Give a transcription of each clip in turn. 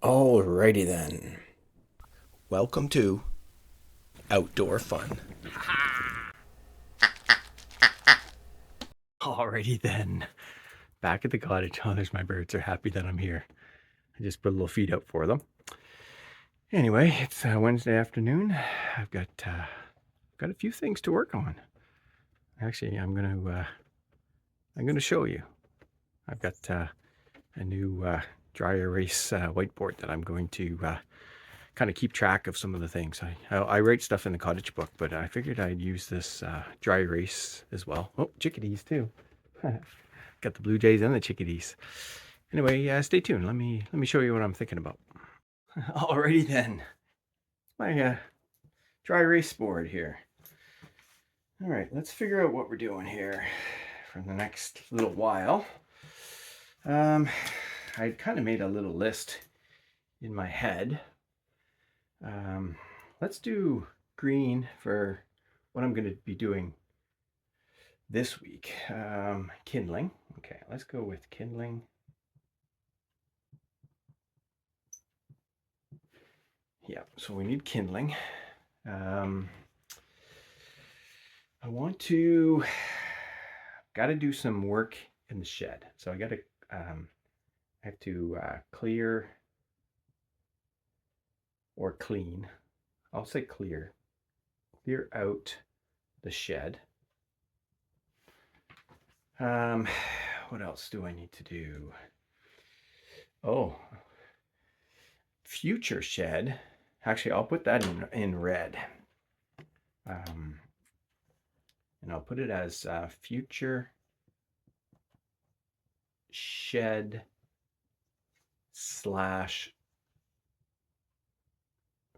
Alrighty then. Welcome to Outdoor Fun. Alrighty then. Back at the cottage. Oh, there's my birds. They're happy that I'm here. I just put a little feed up for them. Anyway, it's Wednesday afternoon. I've got a few things to work on. Actually, I'm gonna show you. I've got a new dry erase whiteboard that I'm going to kind of keep track of some of the things. I write stuff in the cottage book, but I figured I'd use this dry erase as well. Oh, chickadees too. Got the blue jays and the chickadees. Anyway, stay tuned. Let me show you what I'm thinking about. Alrighty then. My dry erase board here. All right, let's figure out what we're doing here for the next little while. I kind of made a little list in my head. Let's do green for what I'm going to be doing this week. Kindling. Okay, let's go with kindling. Yeah, so we need kindling. Got to do some work in the shed. So I have to clear or clean. I'll say clear out the shed. What else do I need to do? Oh, future shed. Actually, I'll put that in red. And I'll put it as future shed slash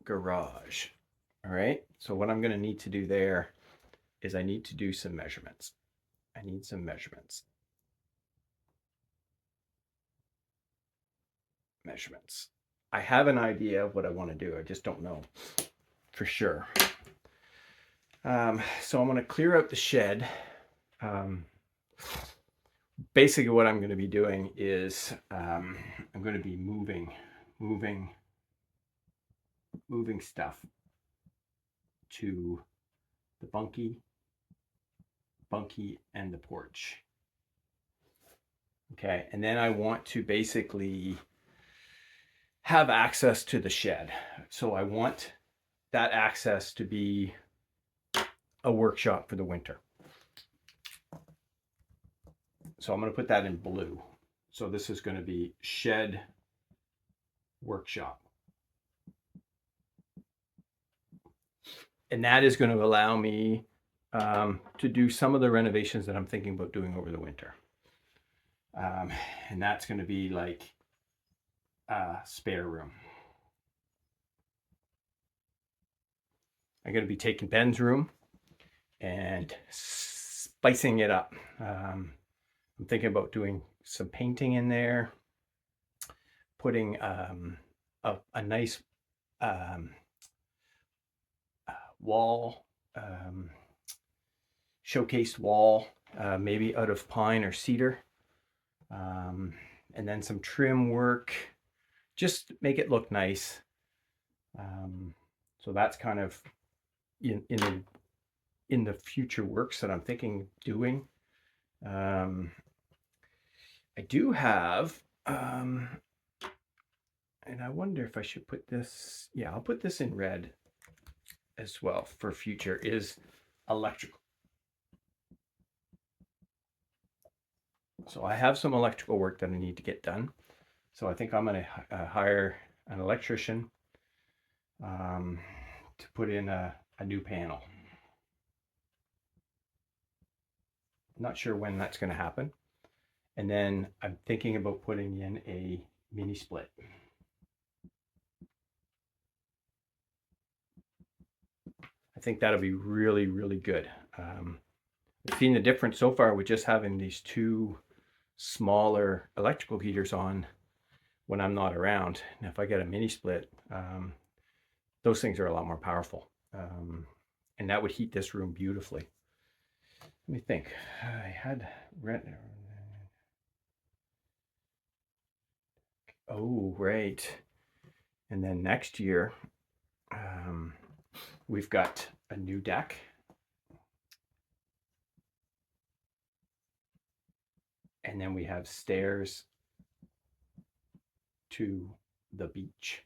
garage. All right. So what I'm going to need to do there is I need to do some measurements. I need some measurements. I have an idea of what I want to do. I just don't know for sure. So I'm going to clear out the shed. Basically what I'm going to be doing is I'm going to be moving stuff to the bunkie, and the porch. Okay, and then I want to basically have access to the shed. So I want that access to be a workshop for the winter. So I'm going to put that in blue. So this is going to be shed workshop. And that is going to allow me to do some of the renovations that I'm thinking about doing over the winter. And that's going to be like a spare room. I'm going to be taking Ben's room and spicing it up. I'm thinking about doing some painting in there, putting a nice wall, showcased wall, maybe out of pine or cedar, and then some trim work, just make it look nice. So that's kind of in the future works that I'm thinking doing. I do have, and I wonder if I should put this. Yeah, I'll put this in red as well for future. Is electrical. So I have some electrical work that I need to get done. So I think I'm going to hire an electrician to put in a new panel. Not sure when that's going to happen. And then I'm thinking about putting in a mini split. I think that'll be really, really good. I've seen the difference so far with just having these two smaller electrical heaters on when I'm not around. And if I get a mini split, those things are a lot more powerful. And that would heat this room beautifully. Let me think. I had rent. Oh, right. And then next year, we've got a new deck. And then we have stairs to the beach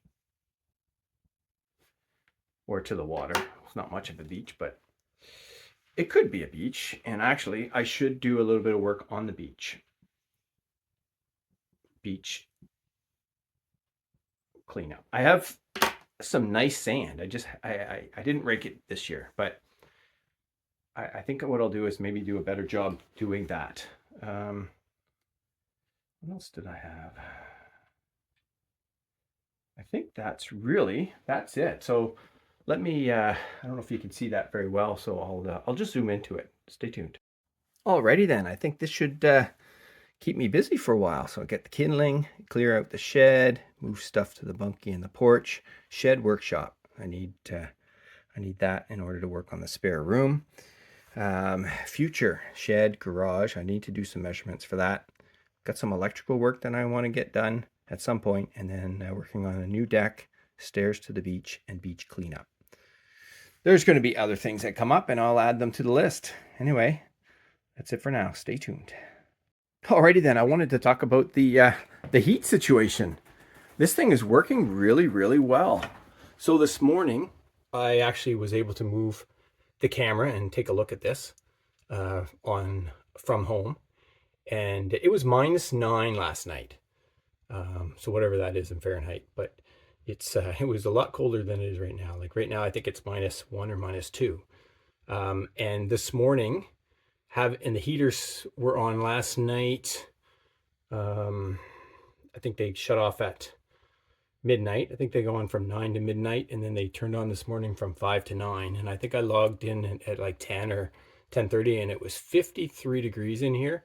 or to the water. It's not much of a beach, but it could be a beach. And actually, I should do a little bit of work on the beach. Beach cleanup. I have some nice sand. I didn't rake it this year, but I think what I'll do is maybe do a better job doing that. What else did I have? I think that's it. So let me, I don't know if you can see that very well, so I'll just zoom into it. Stay tuned. Alrighty then, I think this should keep me busy for a while. So I'll get the kindling, clear out the shed, move stuff to the bunkie and the porch, shed workshop. I need that in order to work on the spare room. Future shed, garage, I need to do some measurements for that. Got some electrical work that I want to get done at some point, and then working on a new deck, stairs to the beach, and beach cleanup. There's going to be other things that come up, and I'll add them to the list. Anyway, that's it for now. Stay tuned. Alrighty then, I wanted to talk about the heat situation. This thing is working really, really well. So this morning, I actually was able to move the camera and take a look at this from home, and it was -9 last night. So whatever that is in Fahrenheit, but it was a lot colder than it is right now. Like right now, I think it's -1 or -2. And this morning, and the heaters were on last night. I think they shut off at midnight. I think they go on from 9 to midnight, and then they turned on this morning from 5 to 9. And I think I logged in at like 10 or 10:30, and it was 53 degrees in here,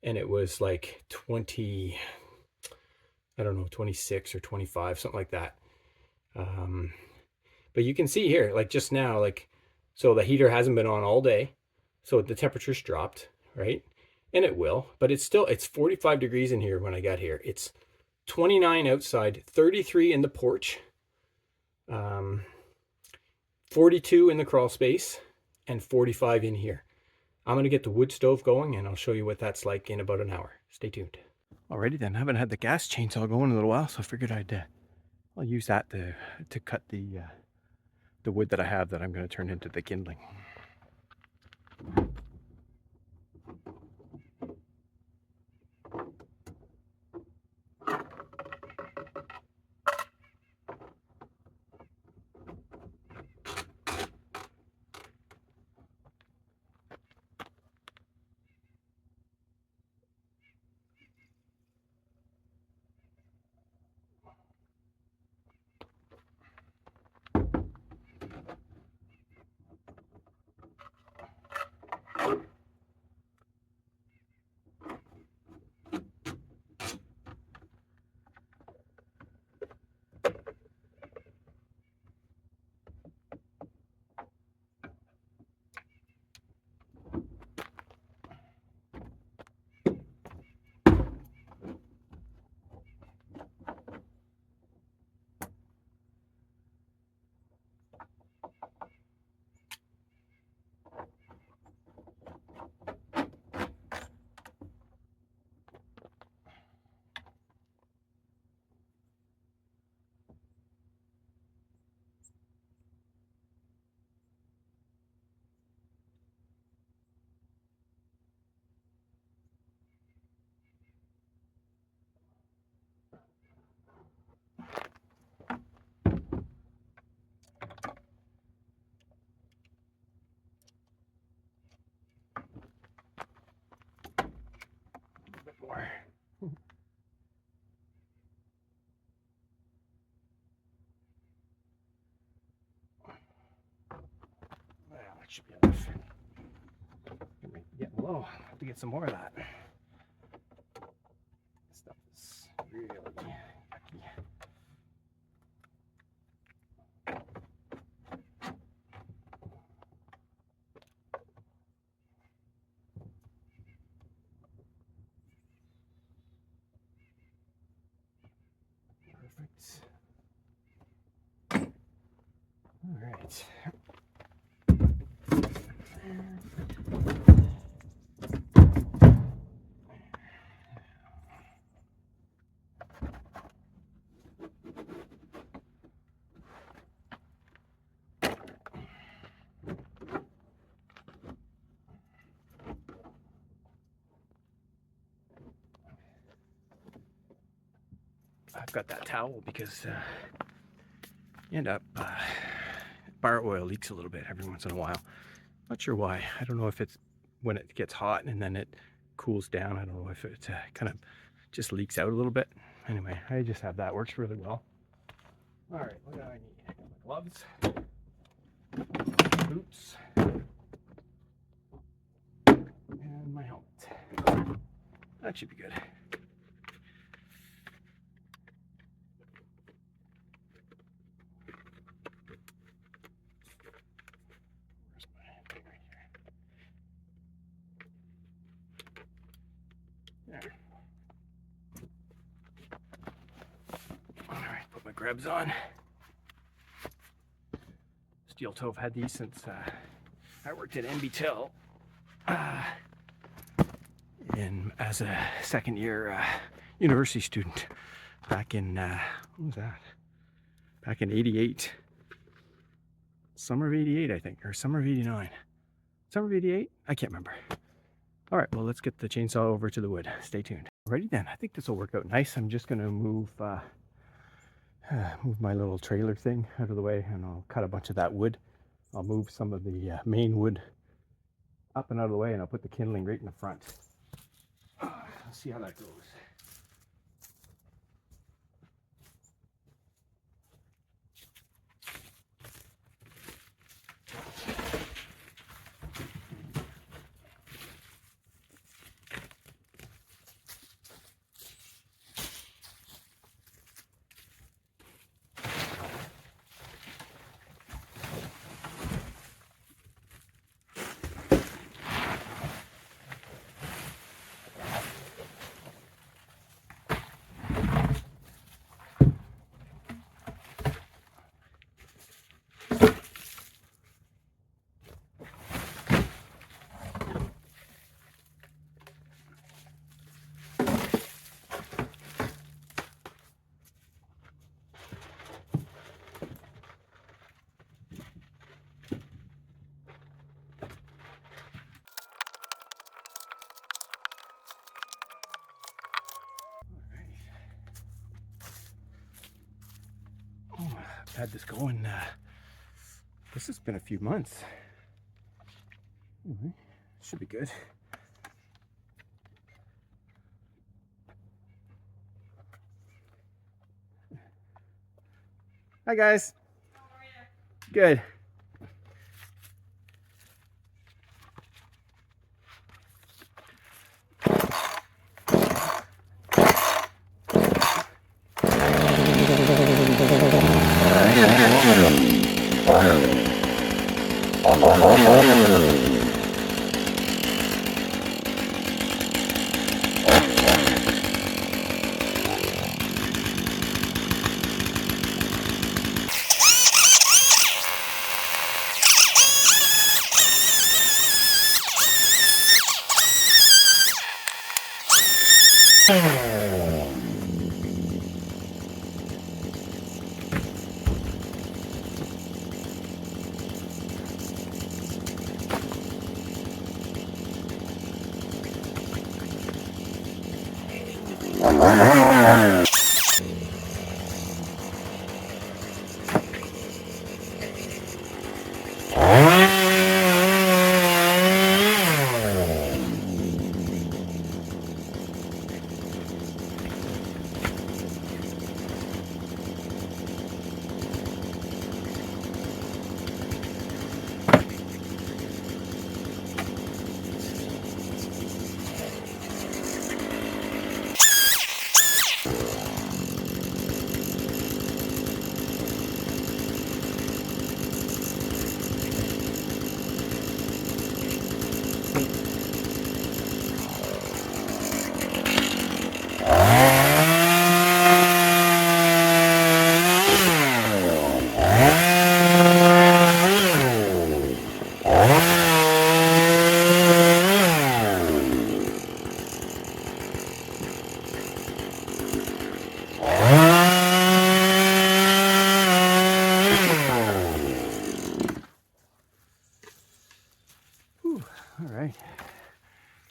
and it was like 20. I don't know, 26 or 25, something like that. But you can see here, like just now, like, so the heater hasn't been on all day. So the temperature's dropped, right? And it will, but it's 45 degrees in here when I got here. It's 29 outside, 33 in the porch, 42 in the crawl space, and 45 in here. I'm going to get the wood stove going, and I'll show you what that's like in about an hour. Stay tuned. Alrighty then, I haven't had the gas chainsaw going in a little while, so I figured I'll use that to cut the wood that I have that I'm going to turn into the kindling. More. Well, that should be enough. Getting low. I'll have to get some more of that. This stuff is really yucky. Perfect. right. I've got that towel because you end up bar oil leaks a little bit every once in a while. Not sure why. I don't know if it's when it gets hot and then it cools down. I don't know if it kind of just leaks out a little bit. Anyway, I just have that. Works really well. All right, what do I need? I got my gloves, boots, and my helmet. That should be good. Where's my thing right here? There. All right, put my Grebs on. Steel toe. I've had these since I worked at NBTel as a second year university student back in what was that? Back in '88, summer of '88, I think, or summer of '89, summer of '88. I can't remember. All right, well, let's get the chainsaw over to the wood. Stay tuned. Alrighty then. I think this will work out nice. I'm just gonna move my little trailer thing out of the way, and I'll cut a bunch of that wood. I'll move some of the main wood up and out of the way, and I'll put the kindling right in the front. Let's see how that goes. I've had this going, this has been a few months. Anyway, should be good. Hi guys. How are you? Good.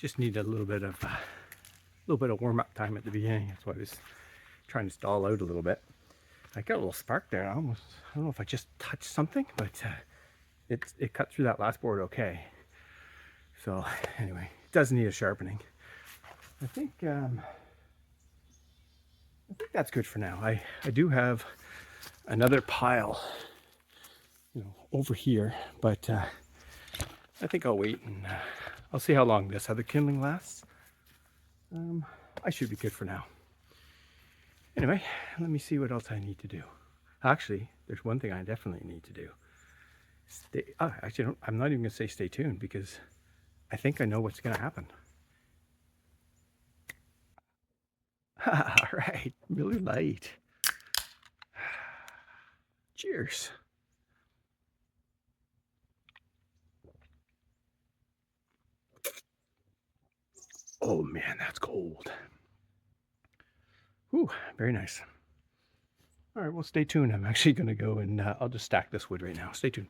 just need a little bit of warm-up time at the beginning. That's why I was trying to stall out a little bit. I got a little spark there. I don't know if I just touched something, but it cut through that last board okay. So anyway, it does need a sharpening. I think that's good for now. I do have another pile, over here, but I think I'll wait and I'll see how long this other kindling lasts. I should be good for now. Anyway, let me see what else I need to do. Actually, there's one thing I definitely need to do. Actually, I'm not even going to say stay tuned, because I think I know what's going to happen. All right, Miller Lite. Cheers. Oh man, that's cold. Ooh, very nice. All right, well, stay tuned. I'm actually going to go and I'll just stack this wood right now. Stay tuned.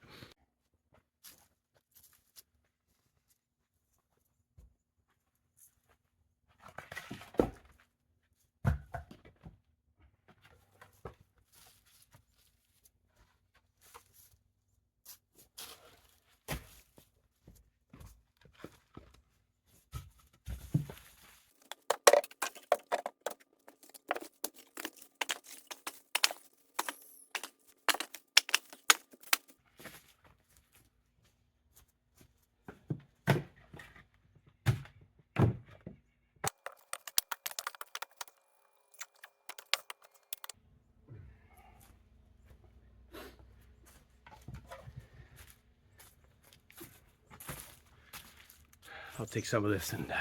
I'll take some of this and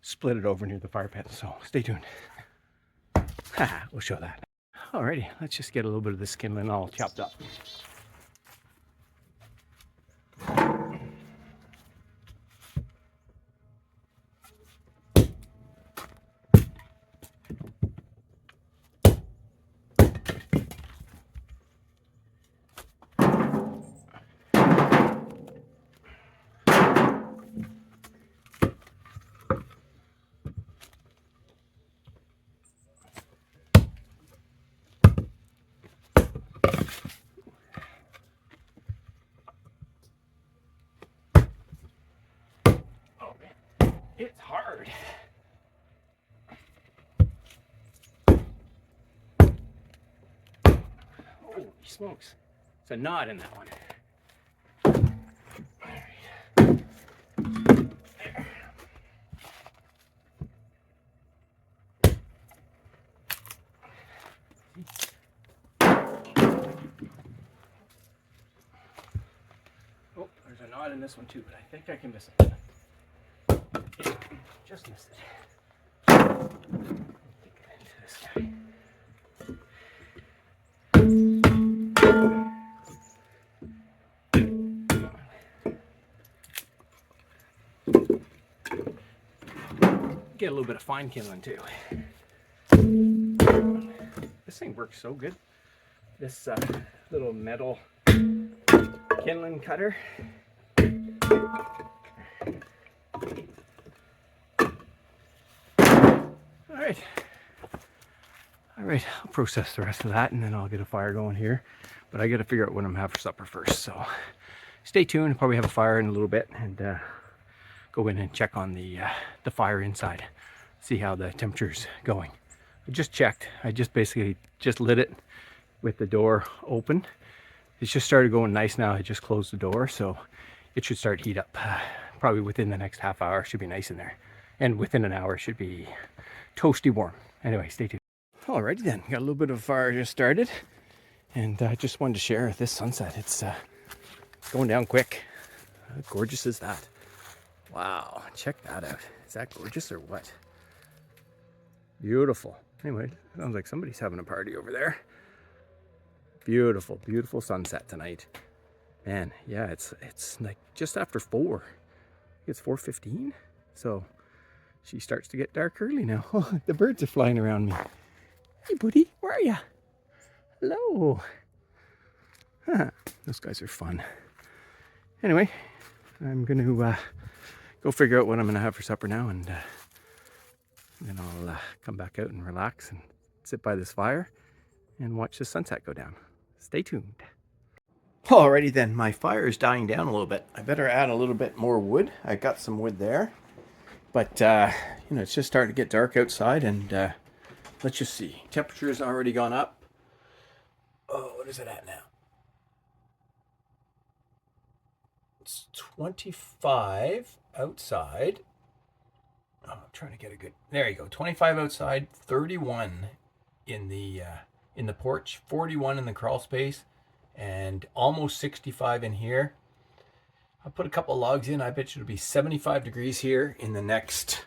split it over near the fire pit, so stay tuned. We'll show that. Alrighty, let's just get a little bit of this kindling all chopped up. It's hard. Holy smokes. It's a knot in that one. Oh, there's a knot in this one too, but I think I can miss it. Yeah, just missed it. Take it into this guy. Get a little bit of fine kindling too. This thing works so good. This little metal kindling cutter. All right, I'll process the rest of that and then I'll get a fire going here. But I got to figure out what I'm having for supper first. So stay tuned. Probably have a fire in a little bit and go in and check on the fire inside. See how the temperature's going. I just checked. I just basically just lit it with the door open. It's just started going nice now. I just closed the door, so it should start heat up. Probably within the next half hour, should be nice in there. And within an hour, should be toasty warm. Anyway, stay tuned. Alrighty then, got a little bit of a fire just started. And I just wanted to share this sunset. It's going down quick. How gorgeous is that? Wow, check that out. Is that gorgeous or what? Beautiful. Anyway, sounds like somebody's having a party over there. Beautiful, beautiful sunset tonight. Man, yeah, it's like just after 4. It's 4:15. So she starts to get dark early now. Oh, the birds are flying around me. Hey, buddy, where are you? Hello. Those guys are fun. Anyway, I'm going to go figure out what I'm going to have for supper now, and then I'll come back out and relax and sit by this fire and watch the sunset go down. Stay tuned. Alrighty then, my fire is dying down a little bit. I better add a little bit more wood. I got some wood there, but you know, it's just starting to get dark outside, and let's just see. Temperature has already gone up. Oh, what is it at now? It's 25 outside. Oh, I'm trying to get a good. There you go. 25 outside, 31 in the porch, 41 in the crawl space, and almost 65 in here. I'll put a couple logs in. I bet you it'll be 75 degrees here in the next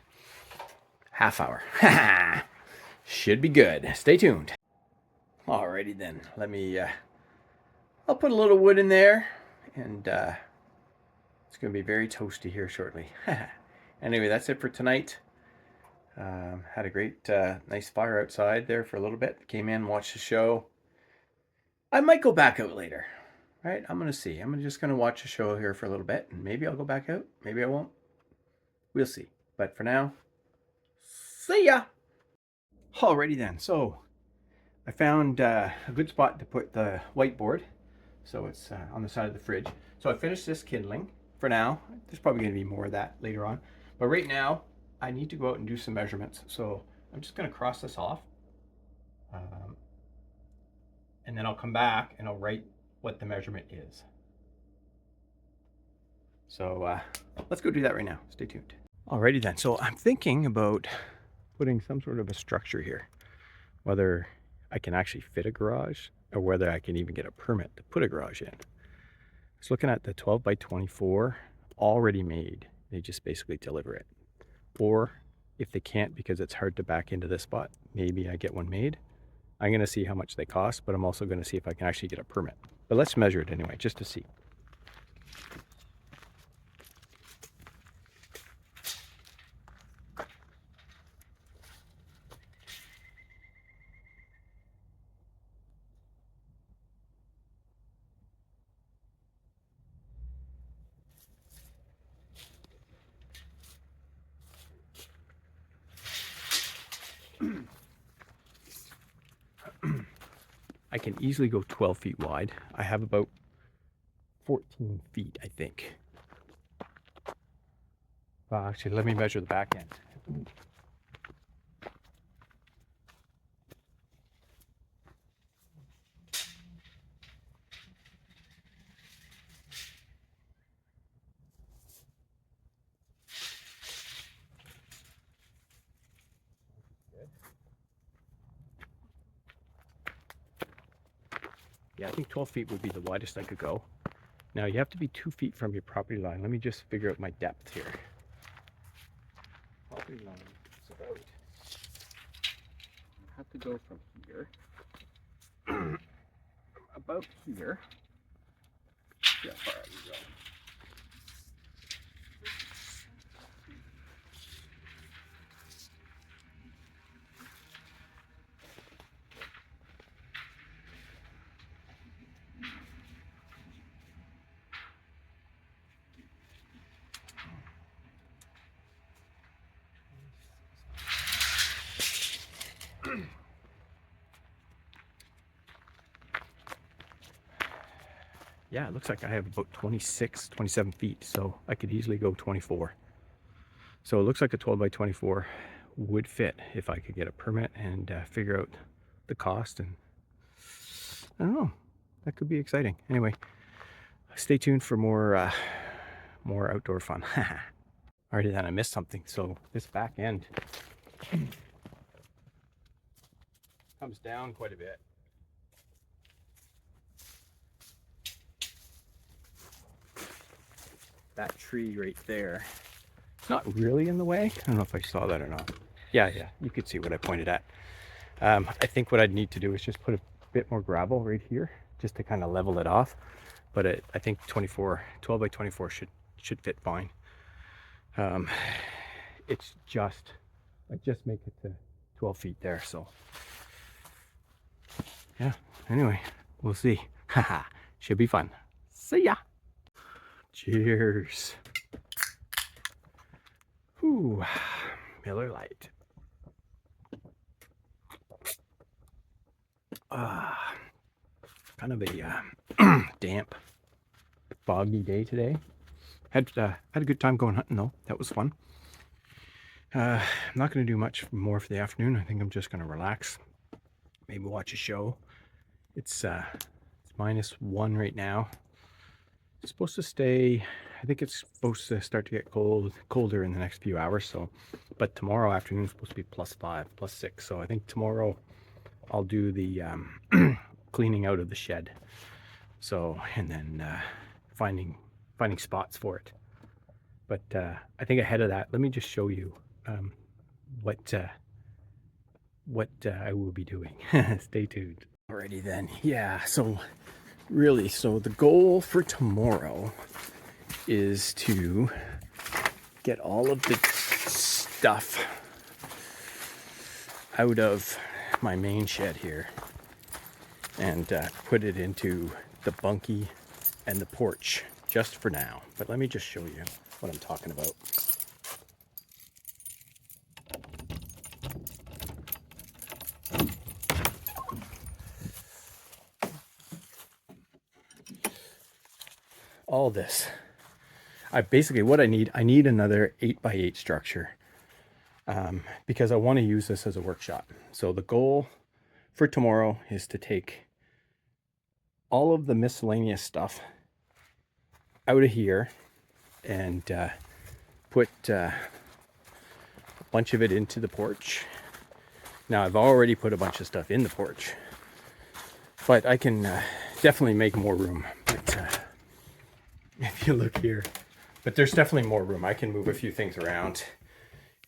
half hour. Should be good. Stay tuned. Alrighty then. Let me. I'll put a little wood in there, and it's going to be very toasty here shortly. Anyway, that's it for tonight. Had a great, nice fire outside there for a little bit. Came in, watched the show. I might go back out later, right? I'm going to see. I'm just going to watch the show here for a little bit, and maybe I'll go back out. Maybe I won't. We'll see. But for now, see ya! Alrighty then. So, I found a good spot to put the whiteboard. So it's on the side of the fridge. So I finished this kindling for now. There's probably going to be more of that later on. But right now, I need to go out and do some measurements. So I'm just going to cross this off. And then I'll come back and I'll write what the measurement is. So let's go do that right now. Stay tuned. Alrighty then. So I'm thinking about putting some sort of a structure here. Whether I can actually fit a garage or whether I can even get a permit to put a garage in. I was looking at the 12 by 24 already made. They just basically deliver it. Or if they can't because it's hard to back into this spot, maybe I get one made. I'm going to see how much they cost, but I'm also going to see if I can actually get a permit. But let's measure it anyway, just to see. I can easily go 12 feet wide. I have about 14 feet, I think. Actually, let me measure the back end. Yeah, I think 12 feet would be the widest I could go. Now you have to be 2 feet from your property line. Let me just figure out my depth here. Property line is about, I have to go from here, about here. See how far I can go. Yeah, it looks like I have about 26, 27 feet, so I could easily go 24. So it looks like a 12 by 24 would fit if I could get a permit and figure out the cost. And I don't know, that could be exciting. Anyway, stay tuned for more outdoor fun. Alrighty then, I missed something. So this back end comes down quite a bit. That tree right there, it's not really in the way. I don't know if I saw that or not. Yeah, you could see what I pointed at. I think what I'd need to do is just put a bit more gravel right here just to kind of level it off. But I think 12 by 24 should fit fine. It's just, I just make it to 12 feet there. So yeah, anyway, we'll see. Haha, should be fun. See ya. Cheers. Ooh, Miller Lite. Kind of a damp, foggy day today. Had a good time going hunting though. That was fun. I'm not going to do much more for the afternoon. I think I'm just going to relax. Maybe watch a show. It's -1 right now. It's supposed to stay. I think it's supposed to start to get colder in the next few hours. So, but tomorrow afternoon is supposed to be +5, +6. So I think tomorrow I'll do the cleaning out of the shed. So, and then finding spots for it. But I think ahead of that, let me just show you what I will be doing. Stay tuned. Alrighty then. Yeah, so really, so the goal for tomorrow is to get all of the stuff out of my main shed here and put it into the bunkie and the porch just for now. But let me just show you what I'm talking about. All this. Basically what I need another 8x8 structure because I want to use this as a workshop. So the goal for tomorrow is to take all of the miscellaneous stuff out of here and put a bunch of it into the porch. Now I've already put a bunch of stuff in the porch, but I can definitely make more room. But if you look here, but there's definitely more room. I can move a few things around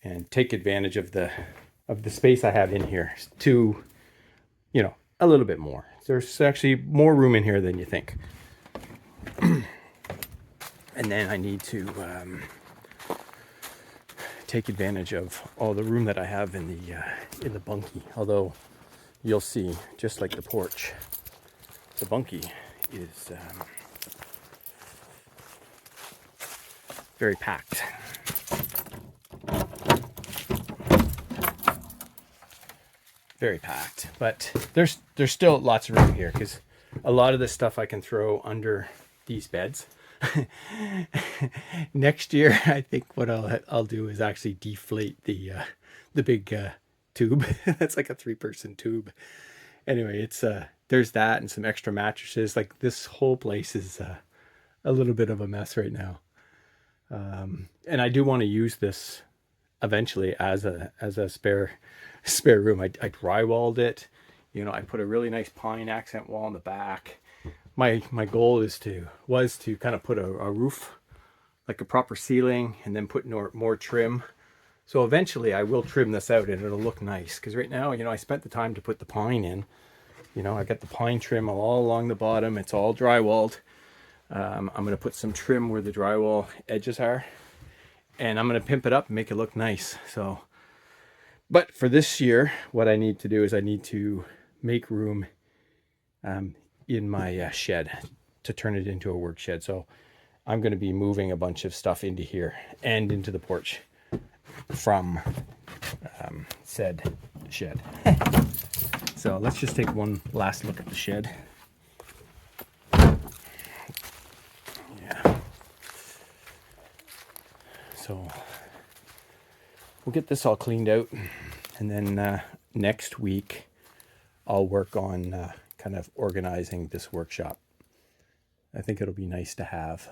and take advantage of the space I have in here to, you know, a little bit more. There's actually more room in here than you think. And then I need to take advantage of all the room that I have in the bunkie. Although you'll see, just like the porch, the bunkie is very packed. Very packed, but there's still lots of room here because a lot of this stuff I can throw under these beds. Next year, I think what I'll do is actually deflate the big tube. That's like a 3-person tube. Anyway, it's there's that and some extra mattresses. Like this whole place is a little bit of a mess right now. And I do want to use this eventually as a spare room. I drywalled it. You know, I put a really nice pine accent wall in the back. My goal was to kind of put a roof, like a proper ceiling, and then put more trim. So eventually I will trim this out and it'll look nice. Because right now, you know, I spent the time to put the pine in. You know, I got the pine trim all along the bottom. It's all drywalled. I'm going to put some trim where the drywall edges are. And I'm going to pimp it up and make it look nice. So, but for this year, what I need to do is I need to make room in my shed to turn it into a work shed. So I'm going to be moving a bunch of stuff into here and into the porch from said shed. So let's just take one last look at the shed. Yeah. So we'll get this all cleaned out, and then next week I'll work on kind of organizing this workshop. I think it'll be nice to have.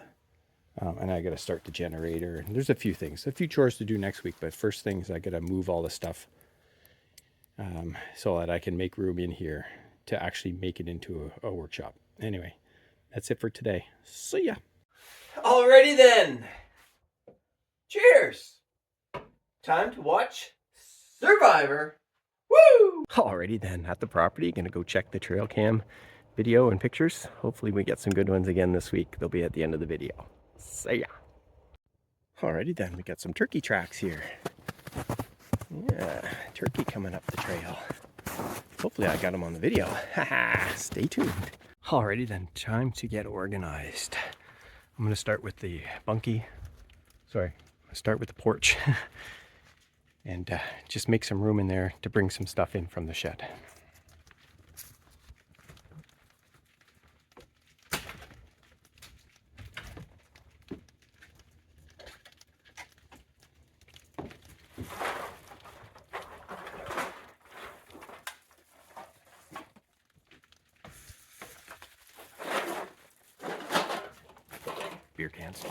And I got to start the generator. And there's a few chores to do next week. But first things, I got to move all the stuff so that I can make room in here to actually make it into a workshop. Anyway, that's it for today. See ya. Alrighty then. Cheers. Time to watch Survivor. Woo! Alrighty then, at the property, gonna go check the trail cam video and pictures. Hopefully we get some good ones again this week. They'll be at the end of the video. See ya. Alrighty then, we got some turkey tracks here. Yeah, turkey coming up the trail. Hopefully I got them on the video. Haha, stay tuned. Alrighty then, time to get organized. I'm gonna start with the bunkie. Sorry, start with the porch and just make some room in there to bring some stuff in from the shed. Beer cans.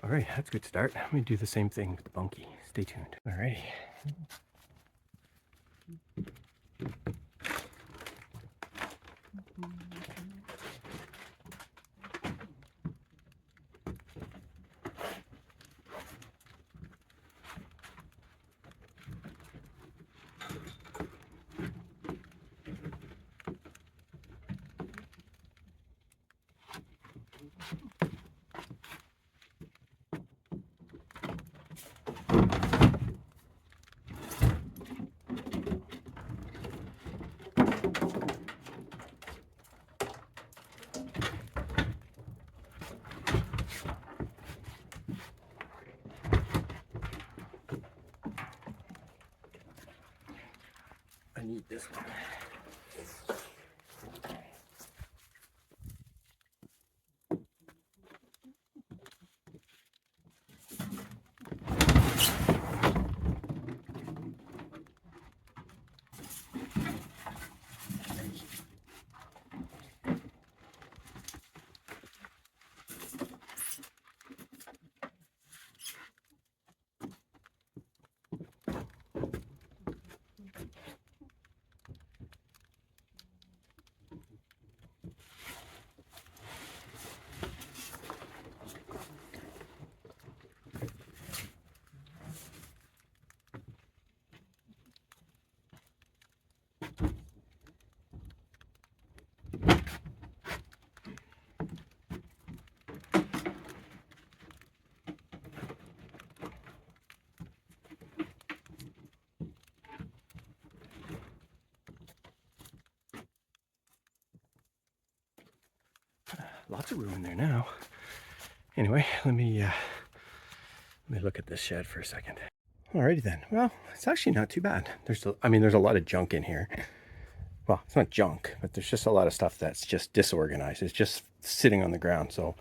All right, that's a good start. Let me do the same thing with the bunkie. Stay tuned. All right. I need this one. lots of room in there now. Anyway, let me look at this shed for a second. Alrighty then. Well, it's actually not too bad. There's a lot of junk in here. Well, it's not junk, but there's just a lot of stuff that's just disorganized. It's just sitting on the ground. So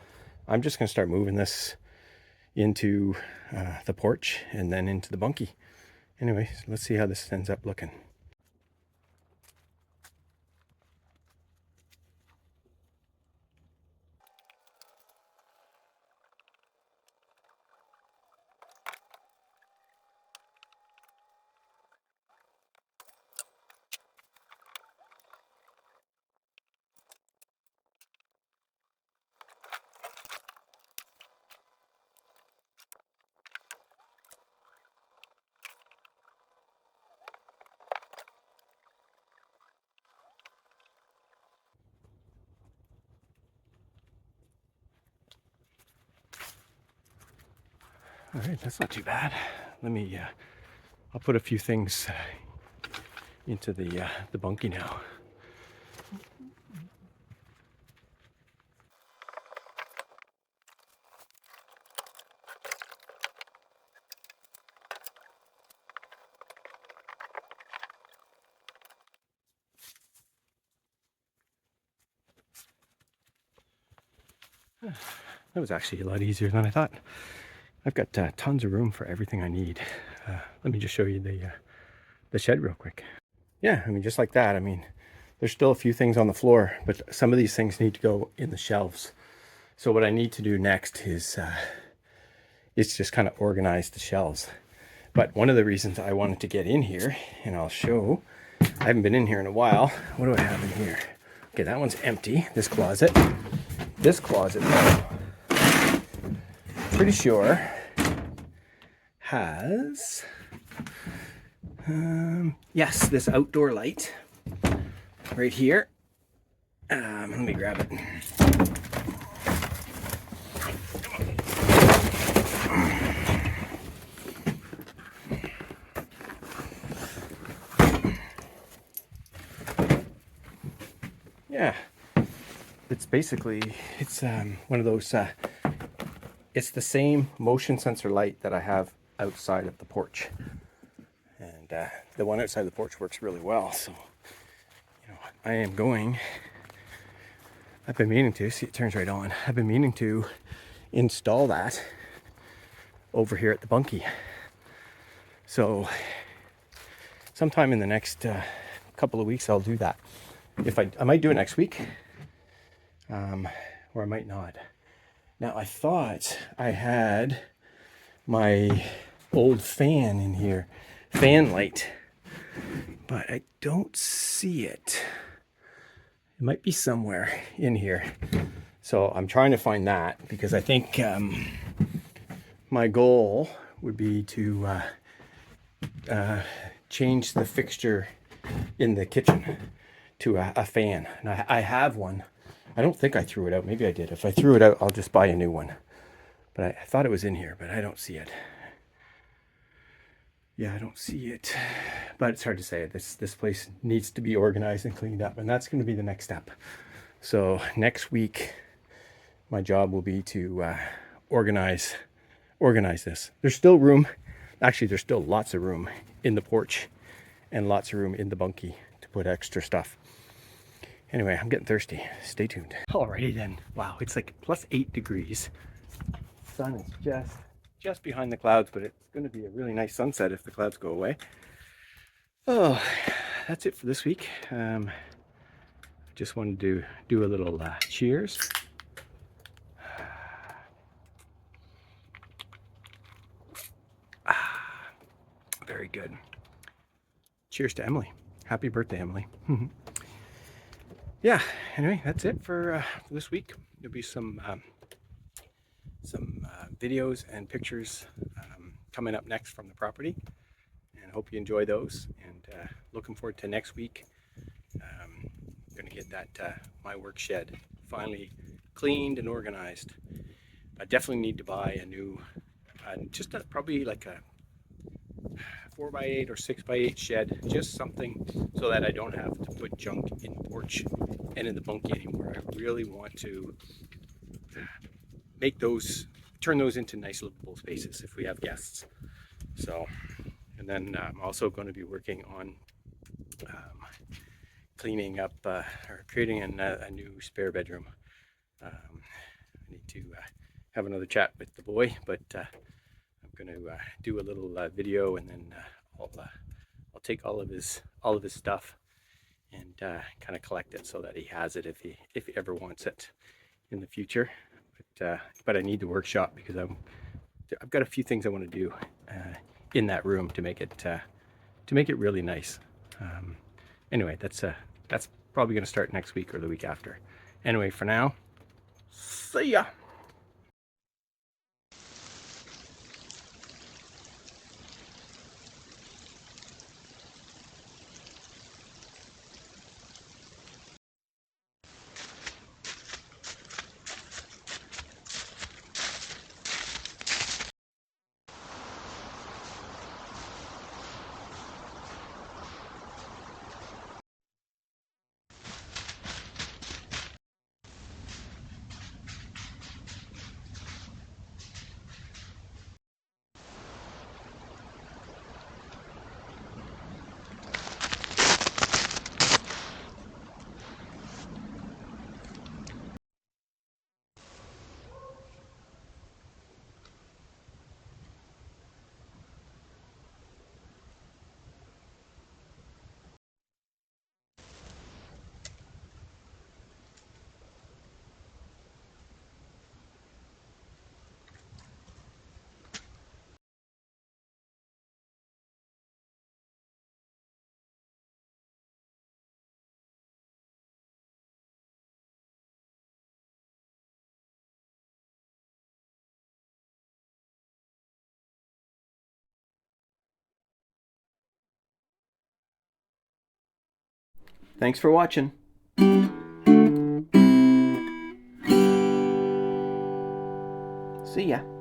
I'm just going to start moving this into the porch and then into the bunkie. Anyway, let's see how this ends up looking. All right, that's not too bad. Let me, I'll put a few things into the bunkie now. That was actually a lot easier than I thought. I've got tons of room for everything I need. Let me just show you the shed real quick. Yeah, I mean, just like that. I mean, there's still a few things on the floor, but some of these things need to go in the shelves. So what I need to do next is just kind of organize the shelves. But one of the reasons I wanted to get in here, and I'll show, I haven't been in here in a while. What do I have in here? Okay, that one's empty, this closet. This closet, though, pretty sure has, yes, this outdoor light right here. Let me grab it. Yeah, it's basically, it's one of those, it's the same motion sensor light that I have outside of the porch. And the one outside the porch works really well. So, you know, I've been meaning to, see, it turns right on. I've been meaning to install that over here at the bunkie. So sometime in the next couple of weeks, I'll do that. I might do it next week, or I might not. Now, I thought I had my old fan in here, fan light, but I don't see it. It might be somewhere in here. So I'm trying to find that, because I think my goal would be to change the fixture in the kitchen to a fan. And I have one. I don't think I threw it out. Maybe I did. If I threw it out, I'll just buy a new one. But I thought it was in here, but I don't see it. Yeah, I don't see it. But it's hard to say. This place needs to be organized and cleaned up, and that's going to be the next step. So next week, my job will be to organize this. There's still room. Actually, there's still lots of room in the porch and lots of room in the bunkie to put extra stuff. Anyway, I'm getting thirsty. Stay tuned. Alrighty then. Wow, it's like +8 degrees. Sun is just behind the clouds, but it's going to be a really nice sunset if the clouds go away. Oh, that's it for this week. Just wanted to do a little cheers. Very good. Cheers to Emily. Happy birthday, Emily. Yeah, anyway, that's it for this week. There'll be some videos and pictures coming up next from the property, and hope you enjoy those, and looking forward to next week. Going to get that my work shed finally cleaned and organized. I definitely need to buy a new probably like a 4x8 or 6x8 shed, just something so that I don't have to put junk in the porch and in the bunkie anymore. I really want to turn those into nice livable spaces if we have guests. So, and then I'm also going to be working on cleaning up or creating a new spare bedroom. I need to have another chat with the boy, but I'm going to do a little video, and then I'll take all of his stuff and kind of collect it so that he has it if he ever wants it in the future. But I need the workshop because I've got a few things I want to do in that room to make it really nice. Anyway, that's probably going to start next week or the week after. Anyway, for now, see ya. Thanks for watching. See ya.